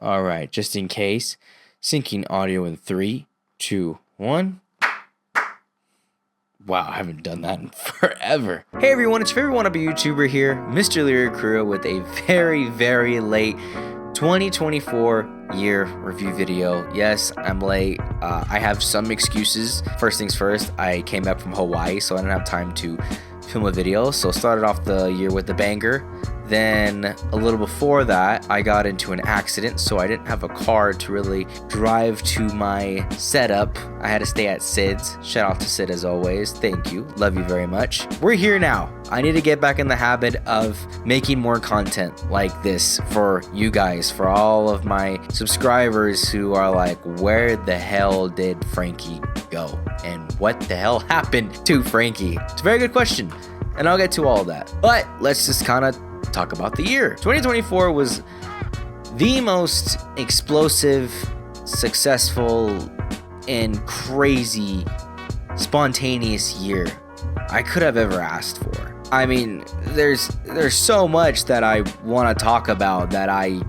All right, just in case, syncing audio in 3, 2, 1. Wow, I haven't done that in forever. Hey everyone, it's your favorite wannabe YouTuber here, MrLiraCarrillo, with a very late 2024 year review video. Yes, I'm late. I have some excuses. First things first, I came back from Hawaii, so I didn't have time to film a video. So started off the year with the banger. Then a little before that, I got into an accident, so I didn't have a car to really drive to my setup. I had to stay at Sid's. Shout out to Sid as always. Thank you. Love you very much. We're here now. I need to get back in the habit of making more content like this for you guys, for all of my subscribers who are like, where the hell did Frankie go? And what the hell happened to Frankie? It's a very good question, and I'll get to all of that. But let's just kind of talk about the year. 2024 was the most explosive, successful, and crazy, spontaneous year I could have ever asked for. I mean, there's so much that I want to talk about that I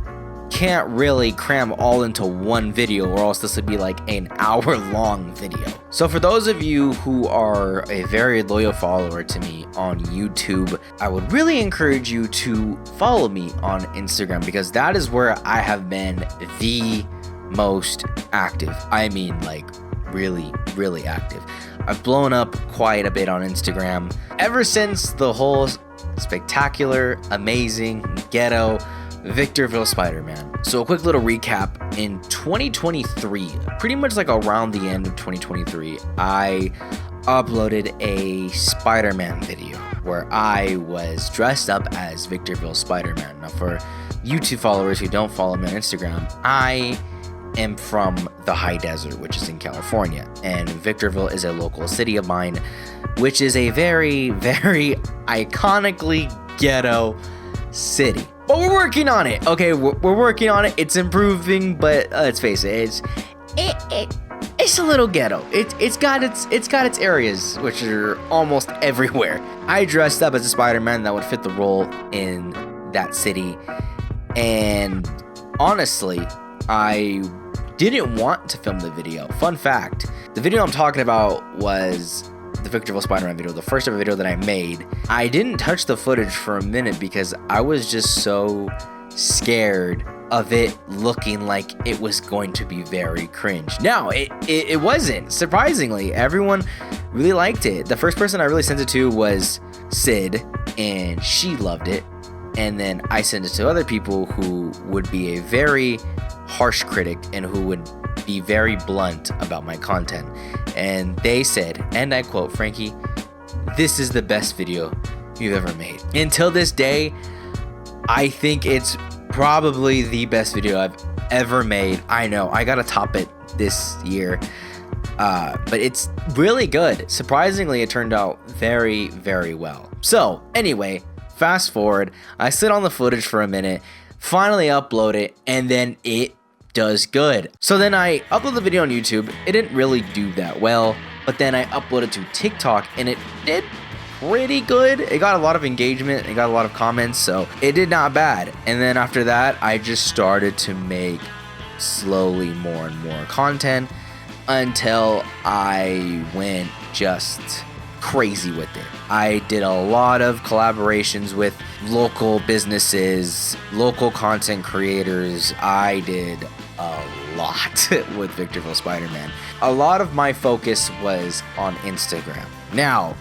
can't really cram all into one video, or else this would be like an hour-long video. So for those of you who are a very loyal follower to me on YouTube, I would really encourage you to follow me on Instagram, because that is where I have been the most active. I mean, like really active. I've blown up quite a bit on Instagram ever since the whole spectacular, amazing, ghetto Victorville Spider-Man. So a quick little recap. In 2023, pretty much like around the end of 2023, I uploaded a Spider-Man video where I was dressed up as Victorville Spider-Man. Now for YouTube followers who don't follow me on Instagram, I am from the high desert, which is in California, and Victorville is a local city of mine, which is a very iconically ghetto city. But we're working on it. Okay, we're working on it. It's improving, but let's face it, it's a little ghetto. It's got its areas, which are almost everywhere. I dressed up as a Spider-Man that would fit the role in that city, and honestly, I didn't want to film the video. Fun fact, the video I'm talking about was the Victorville Spider-Man video, the first ever video that I made. I didn't touch the footage for a minute because I was just so scared of it looking like it was going to be very cringe. Now, it wasn't. Surprisingly, everyone really liked it. The first person I really sent it to was Sid, and she loved it. And then I sent it to other people who would be a very harsh critic and who would be very blunt about my content. And they said, and I quote, "Frankie, this is the best video you've ever made." Until this day, I think it's probably the best video I've ever made. I know, I gotta top it this year. But it's really good. Surprisingly, it turned out very well. So anyway, fast forward, I sit on the footage for a minute, finally upload it, and then it does good. So then I upload the video on YouTube. It didn't really do that well, but then I uploaded to TikTok and it did pretty good. It got a lot of engagement, it got a lot of comments, so it did not bad. And then after that, I just started to make slowly more and more content until I went just crazy with it. I did a lot of collaborations with local businesses, local content creators. I did a lot with Victorville Spider-Man. A lot of my focus was on Instagram. Now,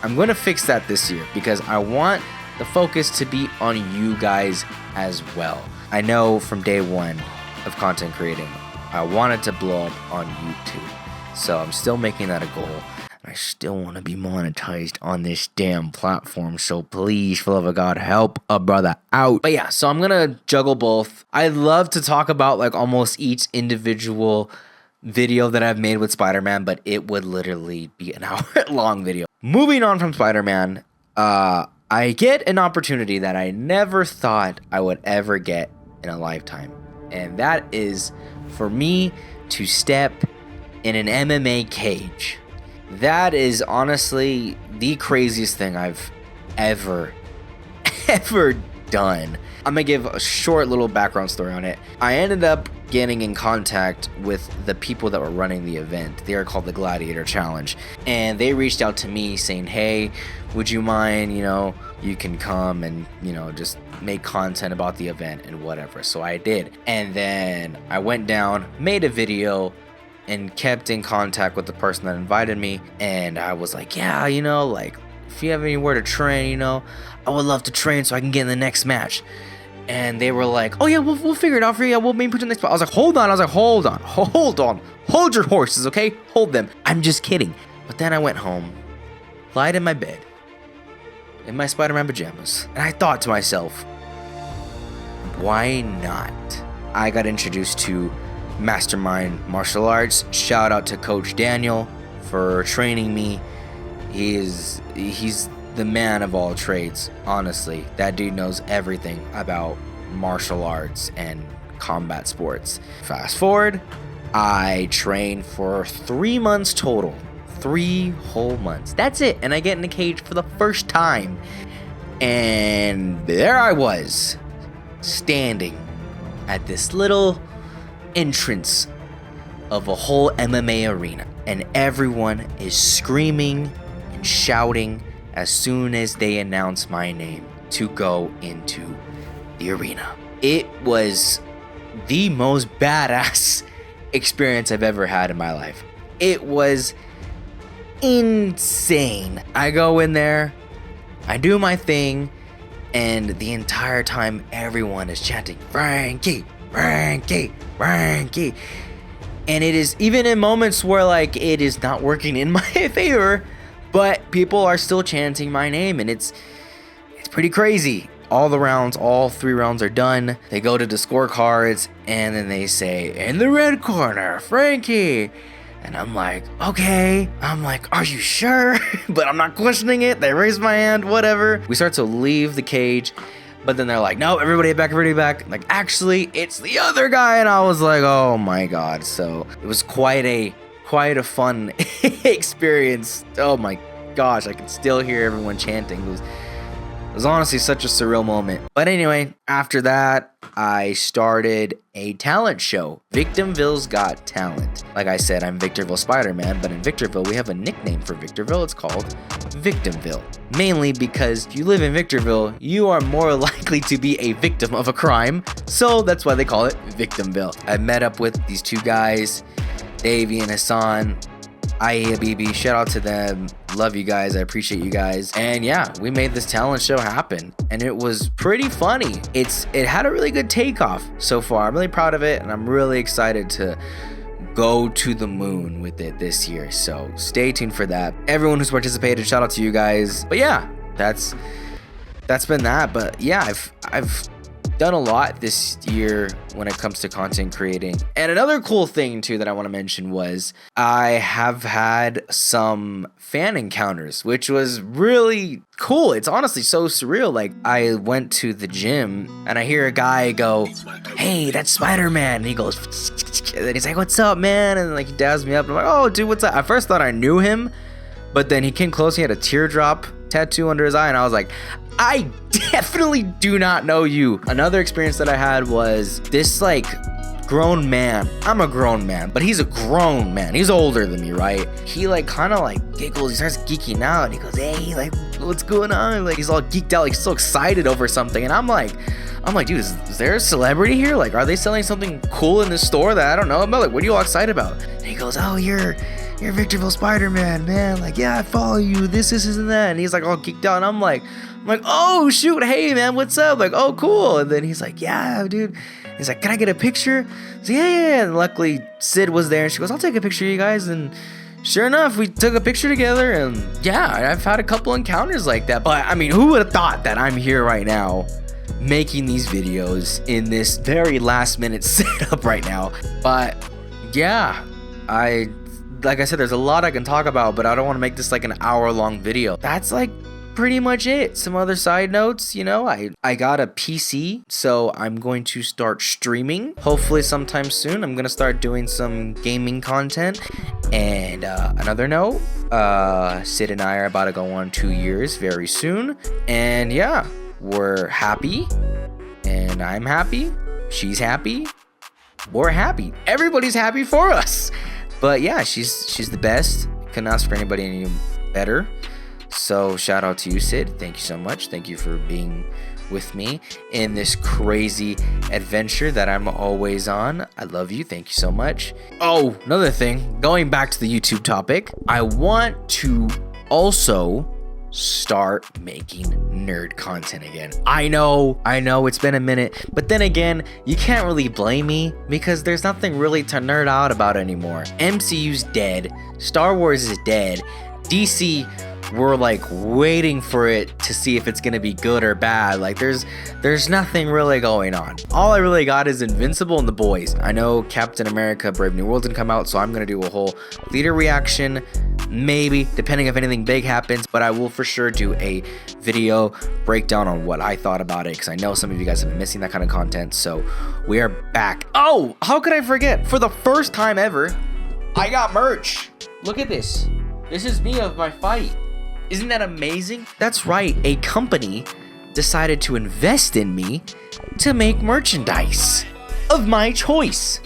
I'm going to fix that this year because I want the focus to be on you guys as well. I know from day one of content creating, I wanted to blow up on YouTube. So I'm still making that a goal. I still want to be monetized on this damn platform, so please, for the love of God, help a brother out. But yeah, so I'm gonna juggle both. I'd love to talk about like almost each individual video that I've made with Spider-Man, but it would literally be an hour-long video. Moving on from Spider-Man, I get an opportunity that I never thought I would ever get in a lifetime, and that is for me to step in an MMA cage. That is honestly the craziest thing I've ever done. I'm gonna give a short little background story on it. I ended up getting in contact with the people that were running the event. They are called the Gladiator Challenge, and they reached out to me saying, hey, would you mind, you can come and just make content about the event and whatever. So I did, and then I went down, made a video, and kept in contact with the person that invited me. And I was like, yeah, like if you have anywhere to train, I would love to train so I can get in the next match. And they were like, oh yeah, we'll figure it out for you. Yeah, we'll maybe put you in the next spot. I was like, hold on. Hold your horses, okay? Hold them. I'm just kidding. But then I went home, lied in my bed, in my Spider-Man pajamas, and I thought to myself, why not? I got introduced to Mastermind Martial Arts. Shout out to Coach Daniel for training me. He's the man of all trades, honestly. That dude knows everything about martial arts and combat sports. Fast forward, I trained for 3 months total. 3 whole months. That's it. And I get in the cage for the first time. And there I was, standing at this little entrance of a whole MMA arena. And everyone is screaming and shouting as soon as they announce my name to go into the arena. It was the most badass experience I've ever had in my life. It was insane. I go in there, I do my thing, and the entire time everyone is chanting, Frankie, Frankie, Frankie. And it is even in moments where like it is not working in my favor, but people are still chanting my name, and it's pretty crazy. All 3 rounds are done. They go to the scorecards, and then they say, in the red corner, Frankie. And I'm like, okay. I'm like, are you sure? But I'm not questioning it. They raise my hand, whatever. We start to leave the cage, but then they're like, no, everybody back. Like, actually, it's the other guy. And I was like, oh my God. So it was quite a fun experience. Oh my gosh, I can still hear everyone chanting. It was honestly such a surreal moment. But anyway, after that, I started a talent show, Victimville's Got Talent. Like I said, I'm Victorville Spider-Man, but in Victorville, we have a nickname for Victorville. It's called Victimville. Mainly because if you live in Victorville, you are more likely to be a victim of a crime. So that's why they call it Victimville. I met up with these 2 guys, Davey and Hassan. Habibi, shout out to them. Love you guys. I appreciate you guys. And yeah, we made this talent show happen, and it was pretty funny. It had a really good takeoff so far. I'm really proud of it, and I'm really excited to go to the moon with it this year. So stay tuned for that. Everyone who's participated, shout out to you guys. But yeah, that's been that. But yeah, I've done a lot this year when it comes to content creating. And another cool thing too that I want to mention was I have had some fan encounters, which was really cool. It's honestly so surreal. Like, I went to the gym and I hear a guy go, hey, that's Spider-Man. And he goes, and then he's like, what's up, man? And like he dabs me up. And I'm like, oh, dude, what's up? I first thought I knew him, but then he came close. He had a teardrop tattoo under his eye, and I was like, I definitely do not know you. Another experience that I had was this like grown man. I'm a grown man, but he's a grown man. He's older than me, right? He like kind of like giggles. He starts geeking out, and he goes, hey, like, what's going on? Like, he's all geeked out, like so excited over something. And I'm like, dude, is there a celebrity here? Like, are they selling something cool in this store that I don't know about? Like, what are you all excited about? And he goes, oh, you're Victorville Spider-Man, man. Like, yeah, I follow you. This and that. And he's like all geeked out. And I'm like, oh shoot, hey man, what's up? Like, oh cool. And then he's like, yeah, dude. He's like, can I get a picture? So yeah. And luckily Sid was there, and she goes, I'll take a picture of you guys. And sure enough, we took a picture together. And yeah, I've had a couple encounters like that. But I mean, who would have thought that I'm here right now making these videos in this very last minute setup right now? But yeah, like I said, there's a lot I can talk about, but I don't want to make this like an hour-long video. That's like pretty much it. Some other side notes, I got a PC, so I'm going to start streaming hopefully sometime soon. I'm gonna start doing some gaming content. And another note, Sid and I are about to go on 2 years very soon. And yeah, we're happy, and I'm happy, she's happy, we're happy. Everybody's happy for us. But yeah, she's the best. Couldn't ask for anybody any better. So shout out to you, Sid. Thank you so much. Thank you for being with me in this crazy adventure that I'm always on. I love you. Thank you so much. Oh, another thing, going back to the YouTube topic, I want to also start making nerd content again. I know it's been a minute, but then again, you can't really blame me because there's nothing really to nerd out about anymore. MCU's dead, Star Wars is dead, DC, we're like waiting for it to see if it's gonna be good or bad. Like there's nothing really going on. All I really got is Invincible and The Boys. I know Captain America Brave New World didn't come out, so I'm gonna do a whole theater reaction, maybe, depending if anything big happens, but I will for sure do a video breakdown on what I thought about it, because I know some of you guys have been missing that kind of content. So we are back. Oh, how could I forget? For the first time ever, I got merch. Look at this. This is me of my fight. Isn't that amazing? That's right, a company decided to invest in me to make merchandise of my choice.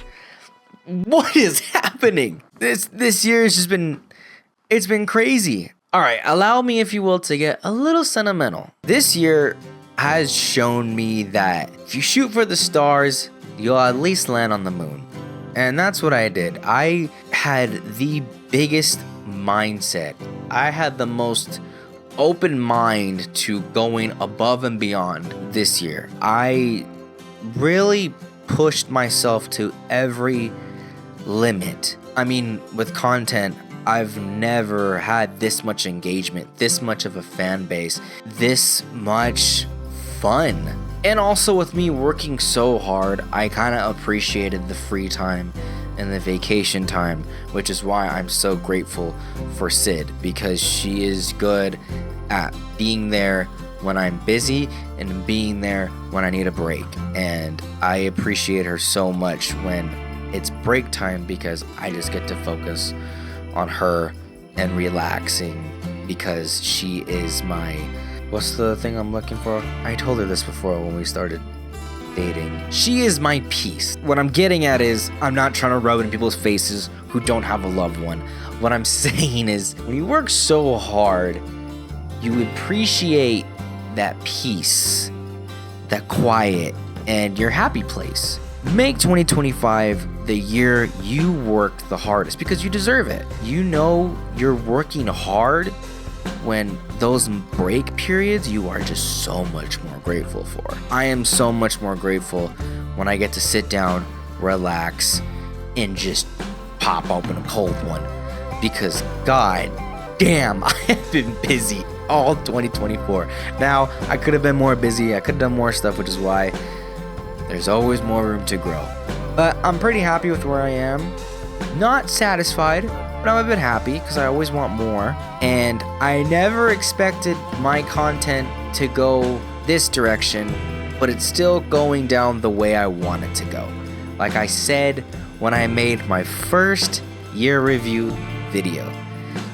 What is happening? This year has just been, it's been crazy. All right, allow me, if you will, to get a little sentimental. This year has shown me that if you shoot for the stars, you'll at least land on the moon. And that's what I did. I had the biggest mindset. I had the most open mind to going above and beyond this year. I really pushed myself to every limit. I mean, with content, I've never had this much engagement, this much of a fan base, this much fun. And also with me working so hard, I kind of appreciated the free time and the vacation time, which is why I'm so grateful for Sid, because she is good at being there when I'm busy and being there when I need a break. And I appreciate her so much when it's break time, because I just get to focus on her and relaxing, because she is my, what's the thing I'm looking for? I told her this before when we started dating. She is my peace. What I'm getting at is I'm not trying to rub it in people's faces who don't have a loved one. What I'm saying is when you work so hard, you appreciate that peace, that quiet, and your happy place. Make 2025 the year you worked the hardest, because you deserve it. You know you're working hard when those break periods you are just so much more grateful for. I am so much more grateful when I get to sit down, relax, and just pop open a cold one, because god damn, I have been busy all 2024. Now, I could have been more busy, I could have done more stuff, which is why there's always more room to grow. But I'm pretty happy with where I am. Not satisfied, but I'm a bit happy because I always want more. And I never expected my content to go this direction, but it's still going down the way I want it to go. Like I said when I made my first year review video,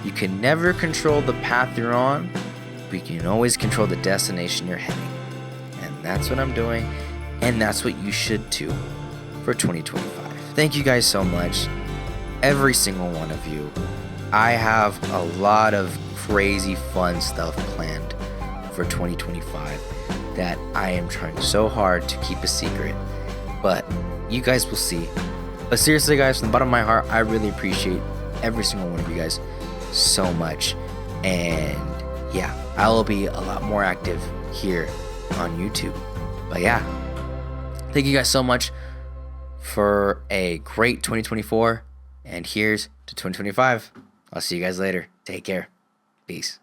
you can never control the path you're on, but you can always control the destination you're heading. And that's what I'm doing, and that's what you should too for 2025. Thank you guys so much, every single one of you. I have a lot of crazy fun stuff planned for 2025 that I am trying so hard to keep a secret, but you guys will see. But seriously guys, from the bottom of my heart, I really appreciate every single one of you guys so much. And yeah, I will be a lot more active here on YouTube. But yeah, thank you guys so much for a great 2024, and here's to 2025. I'll see you guys later. Take care. Peace.